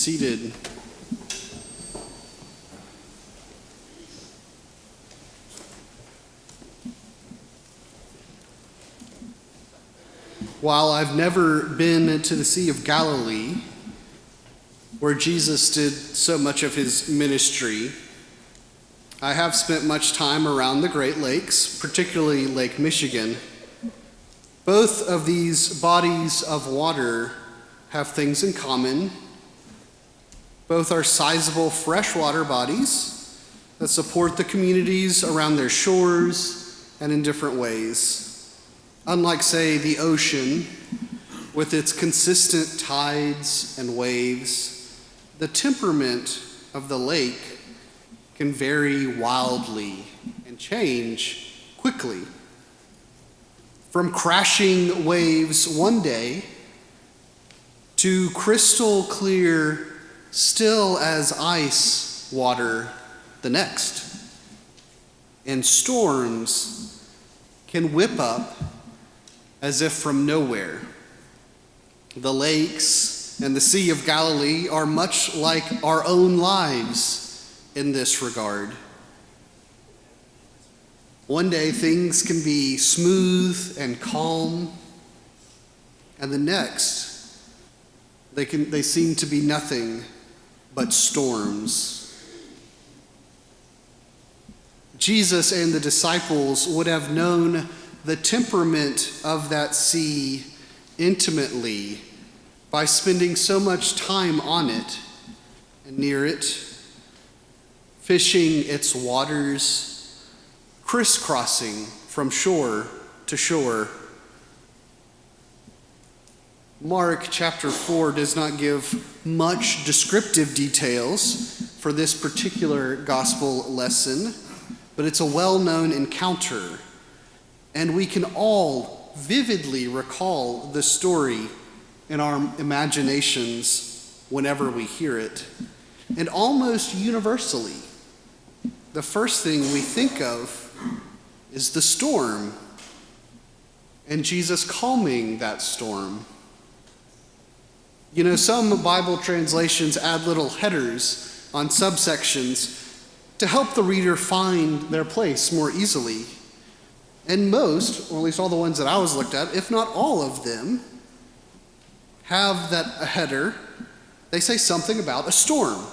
seated. While I've never been to the Sea of Galilee, where Jesus did so much of his ministry, I have spent much time around the Great Lakes, particularly Lake Michigan. Both of these bodies of water have things in common. Both are sizable freshwater bodies that support the communities around their shores and in different ways. Unlike, say, the ocean, with its consistent tides and waves, the temperament of the lake can vary wildly and change quickly. From crashing waves one day to crystal clear, still as ice water the next. And storms can whip up as if from nowhere. The lakes and the Sea of Galilee are much like our own lives in this regard. One day things can be smooth and calm, and the next they seem to be nothing but storms. Jesus and the disciples would have known the temperament of that sea intimately by spending so much time on it and near it, fishing its waters, crisscrossing from shore to shore. Mark chapter 4 does not give much descriptive details for this particular gospel lesson, but it's a well-known encounter, and we can all vividly recall the story in our imaginations whenever we hear it. And almost universally, the first thing we think of is the storm and Jesus calming that storm. You know, some Bible translations add little headers on subsections to help the reader find their place more easily. And most, or at least all the ones that I was looked at, if not all of them, have a header. They say something about a storm.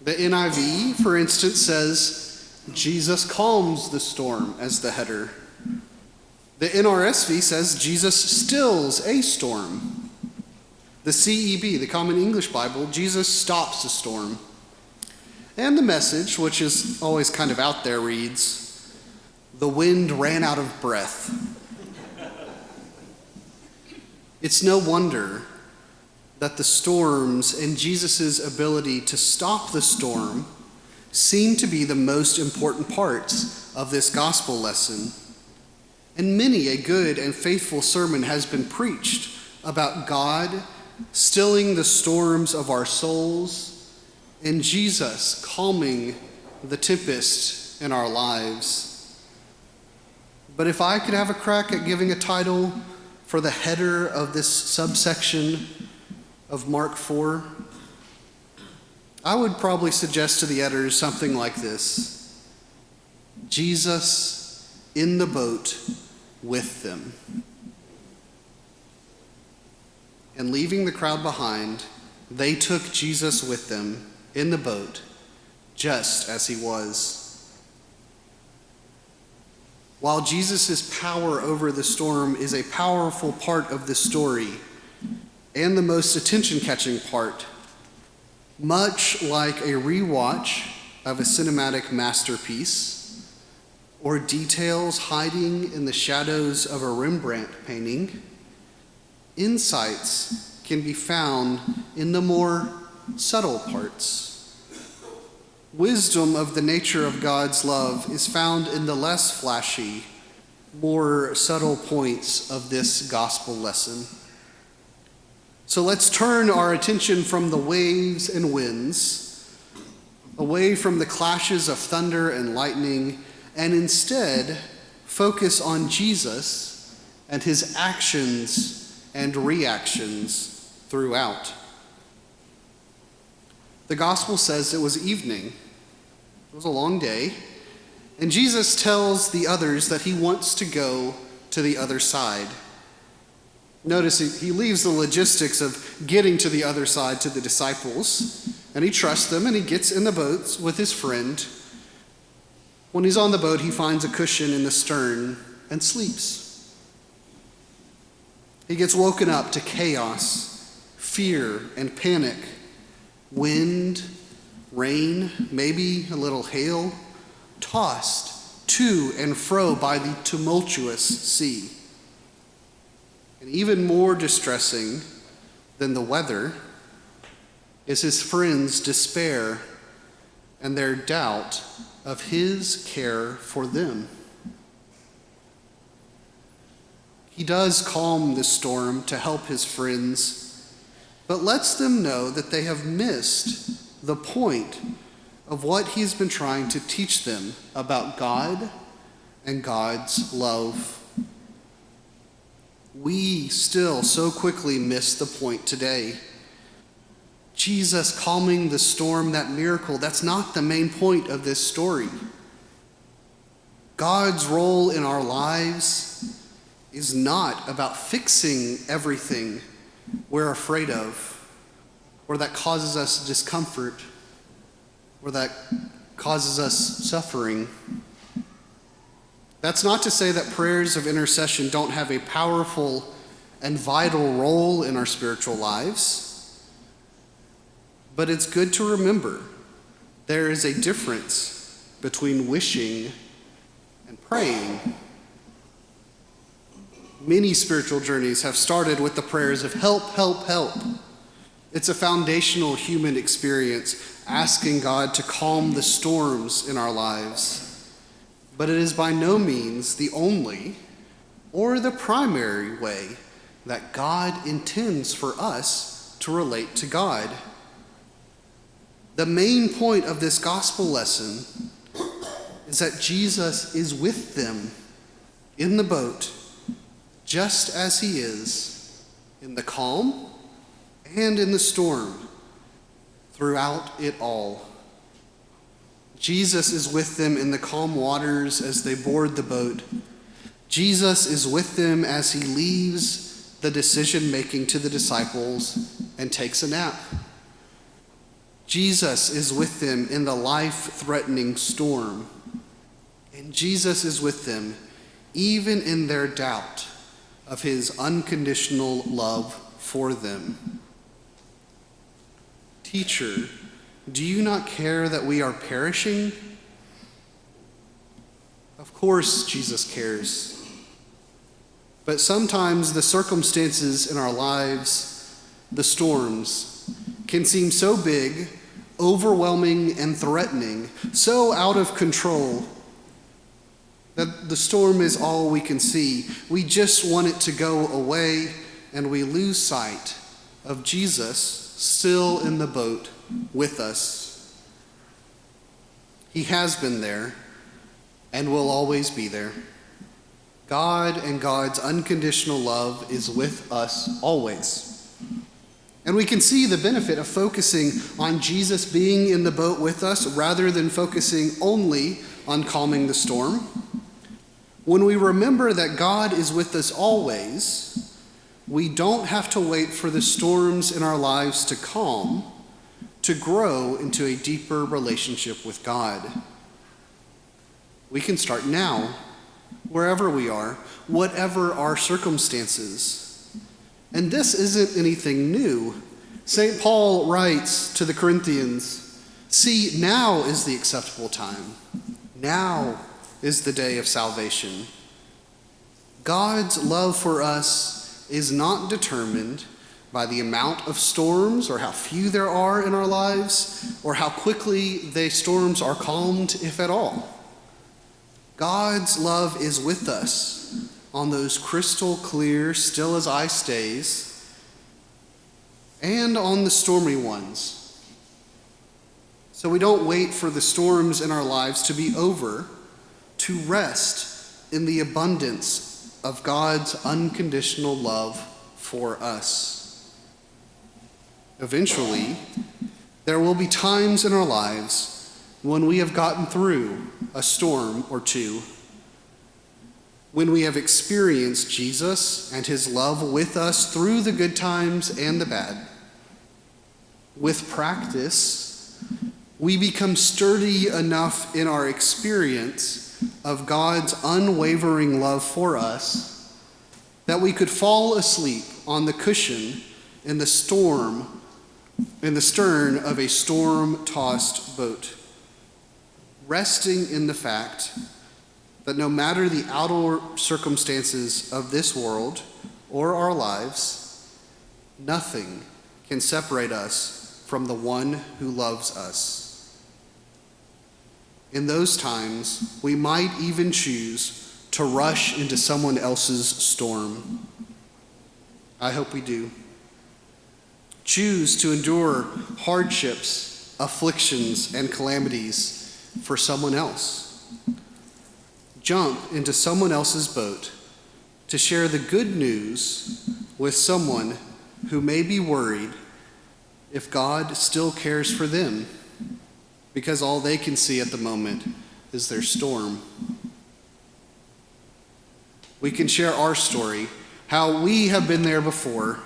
The NIV, for instance, says, Jesus calms the storm as the header. The NRSV says, Jesus stills a storm. The CEB, the Common English Bible, Jesus stops a storm. And the Message, which is always kind of out there, reads, the wind ran out of breath. It's no wonder that the storms and Jesus' ability to stop the storm seem to be the most important parts of this gospel lesson. And many a good and faithful sermon has been preached about God stilling the storms of our souls and Jesus calming the tempest in our lives. But if I could have a crack at giving a title for the header of this subsection of Mark 4, I would probably suggest to the editors something like this: Jesus in the boat with them. And leaving the crowd behind, they took Jesus with them in the boat, just as he was. While Jesus' power over the storm is a powerful part of the story and the most attention-catching part, much like a rewatch of a cinematic masterpiece or details hiding in the shadows of a Rembrandt painting, insights can be found in the more subtle parts. Wisdom of the nature of God's love is found in the less flashy, more subtle points of this gospel lesson. So let's turn our attention from the waves and winds, away from the clashes of thunder and lightning, and instead focus on Jesus and his actions and reactions throughout. The gospel says it was evening. It was a long day. And Jesus tells the others that he wants to go to the other side. Notice he leaves the logistics of getting to the other side to the disciples, and he trusts them, and he gets in the boat with his friend. When he's on the boat, he finds a cushion in the stern and sleeps. He gets woken up to chaos, fear, and panic. Wind, rain, maybe a little hail, tossed to and fro by the tumultuous sea. And even more distressing than the weather is his friends' despair and their doubt of his care for them. He does calm the storm to help his friends, but lets them know that they have missed the point of what he's been trying to teach them about God and God's love. We still so quickly miss the point today. Jesus calming the storm, that miracle, that's not the main point of this story. God's role in our lives is not about fixing everything we're afraid of, or that causes us discomfort, or that causes us suffering. That's not to say that prayers of intercession don't have a powerful and vital role in our spiritual lives, but it's good to remember there is a difference between wishing and praying. Many spiritual journeys have started with the prayers of help, help, help. It's a foundational human experience, asking God to calm the storms in our lives. But it is by no means the only or the primary way that God intends for us to relate to God. The main point of this gospel lesson is that Jesus is with them in the boat, just as he is in the calm and in the storm, throughout it all. Jesus is with them in the calm waters as they board the boat. Jesus is with them as he leaves the decision-making to the disciples and takes a nap. Jesus is with them in the life-threatening storm. And Jesus is with them even in their doubt of his unconditional love for them. Teacher, do you not care that we are perishing? Of course, Jesus cares. But sometimes the circumstances in our lives, the storms, can seem so big, overwhelming, and threatening, so out of control, that the storm is all we can see. We just want it to go away, and we lose sight of Jesus still in the boat with us. He has been there and will always be there. God and God's unconditional love is with us always. And we can see the benefit of focusing on Jesus being in the boat with us rather than focusing only on calming the storm. When we remember that God is with us always, we don't have to wait for the storms in our lives to calm to grow into a deeper relationship with God. We can start now, wherever we are, whatever our circumstances. And this isn't anything new. St. Paul writes to the Corinthians, "See, now is the acceptable time. Now is the day of salvation." God's love for us is not determined by the amount of storms or how few there are in our lives or how quickly the storms are calmed, if at all. God's love is with us on those crystal clear, still as ice days and on the stormy ones. So we don't wait for the storms in our lives to be over to rest in the abundance of God's unconditional love for us. Eventually, There will be times in our lives when we have gotten through a storm or two, when we have experienced Jesus and his love with us through the good times and the bad. With practice, we become sturdy enough in our experience of God's unwavering love for us that we could fall asleep on the cushion in the stern of a storm-tossed boat, resting in the fact that no matter the outer circumstances of this world or our lives, nothing can separate us from the one who loves us. In those times, we might even choose to rush into someone else's storm. I hope we do. Choose to endure hardships, afflictions, and calamities for someone else. Jump into someone else's boat to share the good news with someone who may be worried if God still cares for them, because all they can see at the moment is their storm. We can share our story, how we have been there before.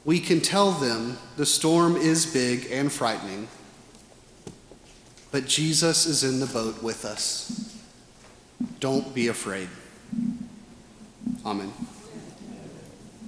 We can tell them the storm is big and frightening, but Jesus is in the boat with us. Don't be afraid. Amen.